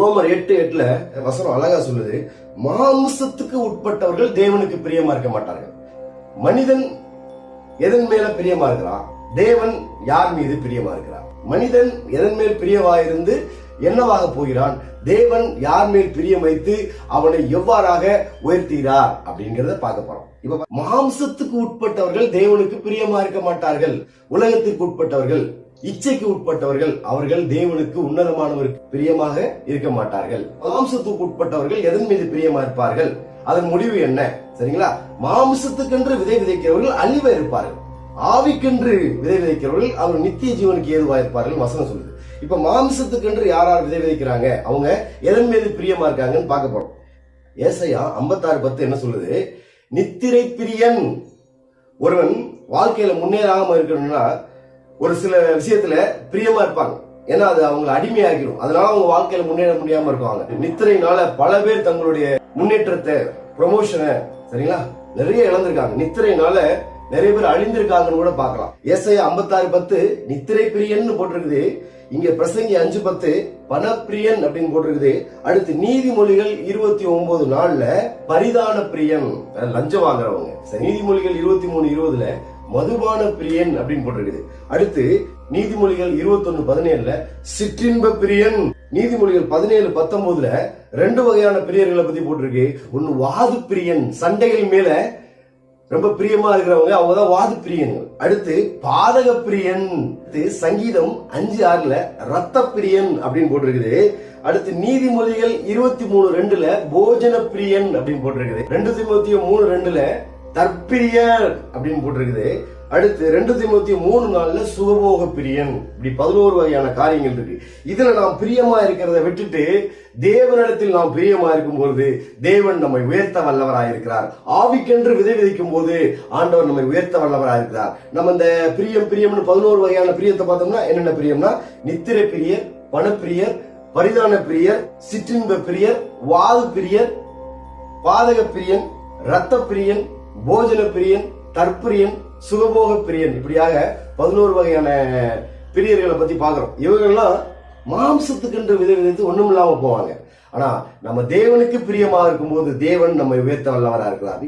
ரோமர் 8:8 வசனம் அழகா சொல்லுது, மாம்சத்துக்கு உட்பட்டவர்கள் தேவனுக்கு பிரியமா இருக்க மாட்டார்கள். மனிதன் எதன் மேல பிரியமா இருக்கிறான்? தேவன் யார் மீது பிரியமா இருக்கிறார்? மனிதன் எதன் மேல் பிரியமாயிருந்து என்னவாக போகிறான்? தேவன் யார் மேல் பிரியம் வைத்து அவனை எவ்வாறாக உயர்த்துகிறார் அப்படிங்கறத பார்க்க போறோம். இப்ப மாம்சத்துக்கு உட்பட்டவர்கள் தேவனுக்கு பிரியமா இருக்க மாட்டார்கள். உலகத்திற்கு உட்பட்டவர்கள், இச்சைக்கு உட்பட்டவர்கள், அவர்கள் தேவனுக்கு உன்னதமானவருக்கு பிரியமாக இருக்க மாட்டார்கள். மாம்சத்துக்கு உட்பட்டவர்கள் எதன் மீது பிரியமா இருப்பார்கள்? அதன் முடிவு என்ன? சரிங்களா? மாம்சத்துக்கென்று விதை விதைக்கிறவர்கள் அழிவா இருப்பார்கள். ஆவிக்கென்று விதை விதைக்கிறவர்கள் அவர் நித்திய ஜீவனுக்கு ஏதுவா இருப்பார்கள் வசனம் சொல்லுது. இப்ப மாம்சத்துக்கென்று யார் யார் விதை விதைக்கிறாங்க, அவங்க எதன் மீது பிரியமா இருக்காங்கன்னு பார்க்க போறோம். ஏசாயா 56:10 என்ன சொல்லுது? நித்திரை பிரியன். ஒருவன் வாழ்க்கையில முன்னேறாம இருக்கணும்னா ஒரு சில விஷயத்துல பிரியமா இருப்பாங்க. ஏன்னா அது அவங்களை அடிமையாகிடும். அதனால அவங்க வாழ்க்கையில முன்னேற முடியாம இருப்பாங்க. நித்திரையினால பல பேர் தங்களுடைய முன்னேற்றத்தை, ப்ரமோஷனை, சரிங்களா, நிறைய இழந்திருக்காங்க. நித்திரையினால நிறைய பேர் அழிந்திருக்காங்கன்னு கூட பார்க்கலாம். ஏசாயா 56:10 நித்திரை பிரியன் போட்டிருக்குது. இங்க பிரசங்கி 5:10 பணப்பிரியன் அப்படின்னு போட்டிருக்குது. அடுத்து நீதிமொழிகள் 29:4 பரிதான பிரியன், லஞ்சம் வாங்குறவங்க. நீதிமொழிகள் 23:20 மதுபான பிரியன் அப்படின்னு போட்டிருக்குது. அடுத்து நீதிமொழிகள் 21:17 சிற்றின்ப பிரியன். நீதிமொழிகள் 17:19 ரெண்டு வகையான பிரியர்களை பத்தி போட்டிருக்கு. ஒன்னு வாது பிரியன், சண்டைகள் மேல ரொம்ப பிரியமா இருக்கிறவங்க, அவங்கதான் வாது பிரியன்கள். அடுத்து பாதக பிரியன். சங்கீதம் 5:6 ரத்த பிரியன் அப்படின்னு போட்டிருக்குது. அடுத்து நீதிமொழிகள் 23:2 போஜன பிரியன் அப்படின்னு போட்டிருக்குது. 2 தீமோத்தேயு 3:2 தற்பிரியர் அப்படின்னு போட்டிருக்குது. அடுத்து 2 தீமோத்தேயு 3:4 சுகபோக பிரியன். இப்படி 11 வகையான காரியங்கள் இருக்கு. இதுல நாம் பிரியமா இருக்கிறத விட்டுட்டு தேவனிடத்தில் நாம் பிரியமா இருக்கும் பொழுது தேவன் நம்மை உயர்த்த வல்லவராயிருக்கிறார். ஆவிக்கென்று விதை விதைக்கும் போது ஆண்டவர் நம்மை உயர்த்த வல்லவராயிருக்கிறார். நம்ம இந்த பிரியம் பிரியம்னு 11 வகையான பிரியத்தை பார்த்தோம்னா என்னென்ன பிரியம்னா நித்திரை பிரியர், பணப்பிரியர், பரிதான பிரியர், சிற்றின்ப பிரியர், வாது பிரியர், பாதக பிரியன், இரத்த பிரியன், போஜன பிரியன், தற்பிரியன், சுகபோக பிரியன், இப்படியாக 11 வகையான பிரியர்களை பத்தி பாக்குறோம். இவங்கெல்லாம் மாம்சத்துக்கென்று விதை விதைத்து ஒண்ணும் இல்லாம போவாங்க. ஆனா நம்ம தேவனுக்கு பிரியமா இருக்கும் போது தேவன் நம்மை உயர்த்த வல்லவரா இருக்கிறார்.